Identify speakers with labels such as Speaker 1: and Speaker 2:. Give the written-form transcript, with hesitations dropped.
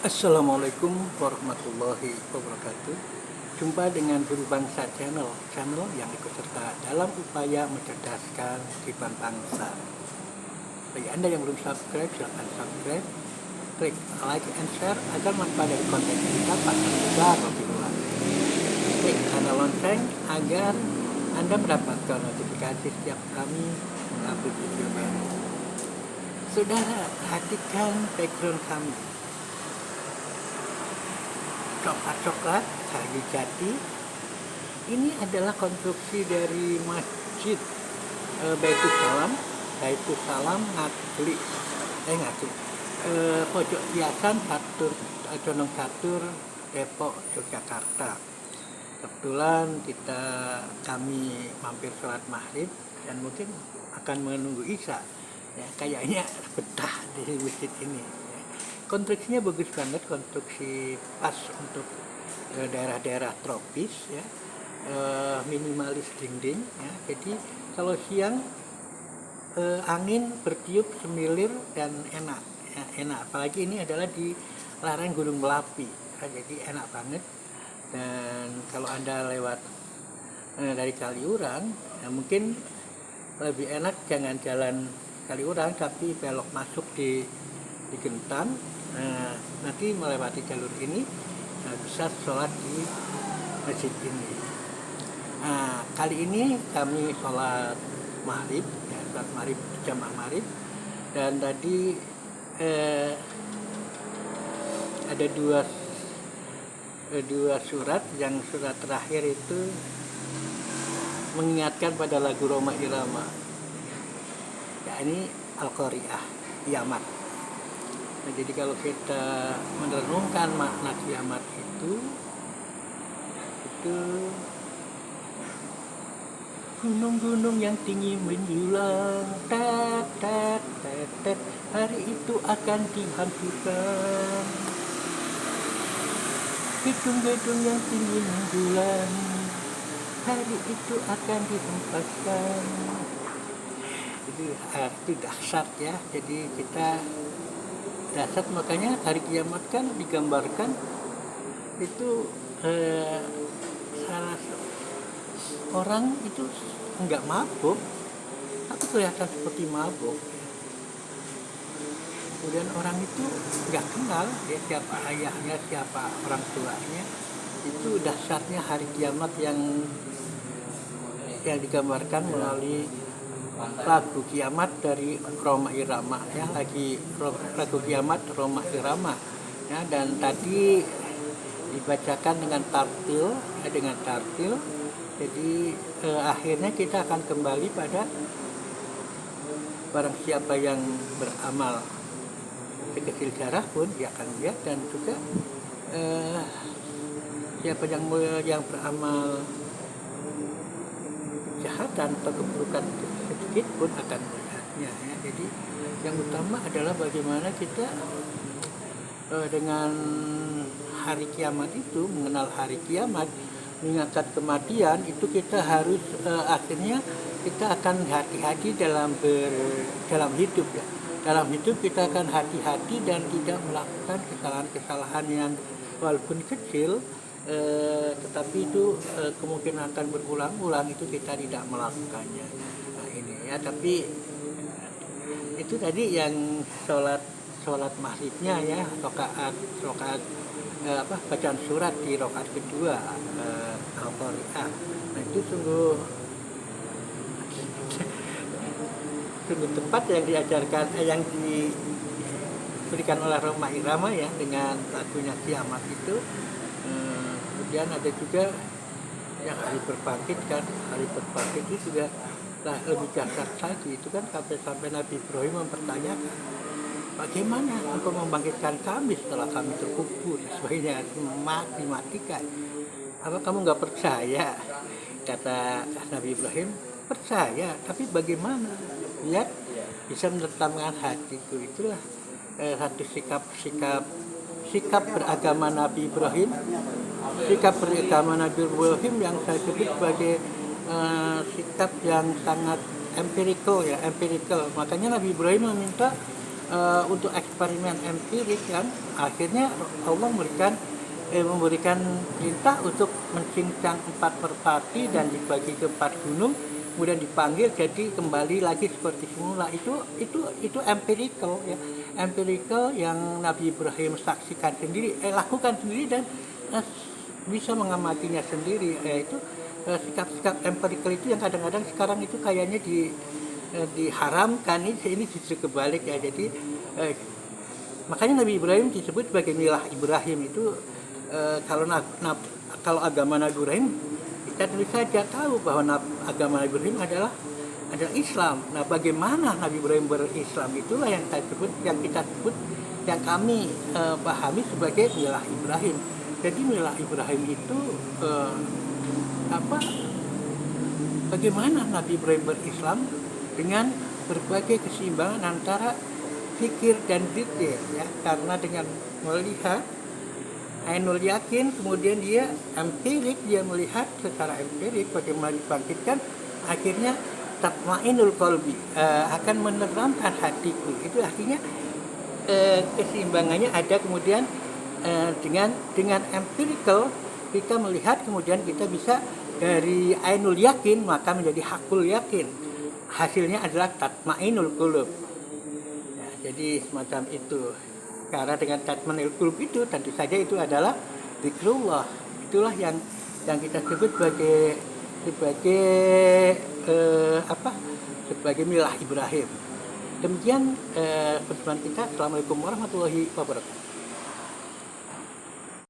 Speaker 1: Assalamualaikum warahmatullahi wabarakatuh. Jumpa dengan Guru Bangsa channel yang ikut serta dalam upaya mencerdaskan kehidupan bangsa. Bagi Anda yang belum subscribe, silakan subscribe, klik like and share agar manfaat dari konten ini dapat tersebar lebih luas. Klik tanda lonceng agar Anda mendapatkan notifikasi setiap kami mengupload video baru. Saudara, perhatikan background kami. Coklat kayu jati ini adalah konstruksi dari masjid Baitul Salam Ngagli Pojok Hiasan Condong Catur Depok Yogyakarta. Kebetulan kami mampir sholat maghrib dan mungkin akan menunggu isya ya, kayaknya betah di masjid ini. Konstruksinya bagus banget, konstruksi pas untuk daerah-daerah tropis ya, minimalis dinding ya. Jadi kalau siang angin bertiup semilir dan enak ya, enak. Apalagi ini adalah di lereng Gunung Merapi ya, jadi enak banget. Dan kalau Anda lewat dari Kaliurang ya, mungkin lebih enak jangan jalan Kaliurang tapi belok masuk di Gentan. Nanti melewati jalur ini bisa sholat di masjid ini. Kali ini kami sholat maghrib ya, sholat maghrib jamaah maghrib, dan tadi ada dua surat. Yang surat terakhir itu mengingatkan pada lagu Roma Irama ya, ini Al-Qari'ah Kiamat. Nah, jadi kalau kita merenungkan makna kiamat itu gunung-gunung yang tinggi menjulang, hari itu akan dihancurkan. Gedung-gedung yang tinggi menjulang, hari itu akan dihempaskan. Jadi itu dahsyat ya. Jadi kita dahsyat, makanya hari kiamat kan digambarkan itu salah orang itu enggak mabuk tapi kelihatan seperti mabuk. Kemudian orang itu enggak kenal ya, siapa ayahnya, siapa orang tuanya. Itu dahsyatnya hari kiamat yang digambarkan melalui lagu kiamat dari Roma Irama ya, lagu kiamat Roma Irama ya. Dan tadi dibacakan dengan tartil, jadi akhirnya kita akan kembali pada barang siapa yang beramal sekecil zarah pun dia akan lihat, dan juga siapa yang beramal kejahatan atau keburukan sedikit pun akan melihatnya ya. Jadi yang utama adalah bagaimana kita dengan hari kiamat itu, mengenal hari kiamat, mengingat kematian itu, kita harus akhirnya kita akan hati-hati dalam hidup ya. Dalam hidup kita akan hati-hati dan tidak melakukan kesalahan-kesalahan yang walaupun kecil tetapi itu kemungkinan akan berulang-ulang, itu kita tidak melakukannya. Nah, ini ya, tapi itu tadi yang sholat maghribnya ya, rokaat bacaan surat di rokaat kedua Al-Qari'ah. Nah, itu sungguh tepat yang diajarkan yang diberikan oleh Roma Irama ya, dengan lagunya kiamat itu. Kemudian ada juga yang hari berbangkit itu juga lebih dahsyat lagi. Itu kan sampai Nabi Ibrahim mempertanyakan, bagaimana engkau membangkitkan kami setelah kami terkubur, sebagainya, dimatikan. Apa kamu nggak percaya? Kata Nabi Ibrahim, percaya, tapi bagaimana? Lihat, bisa menertamkan hatiku. Itulah satu sikap beragama Nabi Ibrahim. Sikap beragama Nabi Ibrahim yang saya sebut sebagai sikap yang sangat empirical. Makanya Nabi Ibrahim meminta untuk eksperimen empirik kan, akhirnya Allah memberikan perintah untuk mencincang 4 merpati dan dibagi ke 4 gunung, kemudian dipanggil jadi kembali lagi seperti semula. Itu empirical ya, empirical yang Nabi Ibrahim saksikan sendiri, lakukan sendiri dan bisa mengamatinya sendiri. Itu sikap-sikap empirical itu yang kadang-kadang sekarang itu kayaknya diharamkan. Ini justru kebalik ya. Jadi makanya Nabi Ibrahim disebut sebagai milah Ibrahim. Itu kalau agama Nabi Ibrahim, kita tentu saja tahu bahwa agama Nabi Ibrahim adalah Islam. Nah, bagaimana Nabi Ibrahim berislam, itulah yang kita sebut, yang kami pahami sebagai milah Ibrahim. Jadi milah Ibrahim itu bagaimana Nabi Ibrahim berislam dengan berbagai keseimbangan antara fikir dan detail ya, karena dengan melihat ainul yakin, kemudian dia empirik, dia melihat secara empirik bagaimana dibangkitkan, akhirnya tatmainul qalbi, akan meneramkan hatiku. Itu artinya keseimbangannya ada. Kemudian dengan empirical kita melihat, kemudian kita bisa dari ainul yakin maka menjadi hakul yakin, hasilnya adalah tatmainul qulub ya, jadi semacam itu. Karena dengan tatmainul qulub itu tentu saja itu adalah zikrullah. Itulah yang kita sebut sebagai milah Ibrahim. Demikian pertemuan kita. Assalamualaikum warahmatullahi wabarakatuh.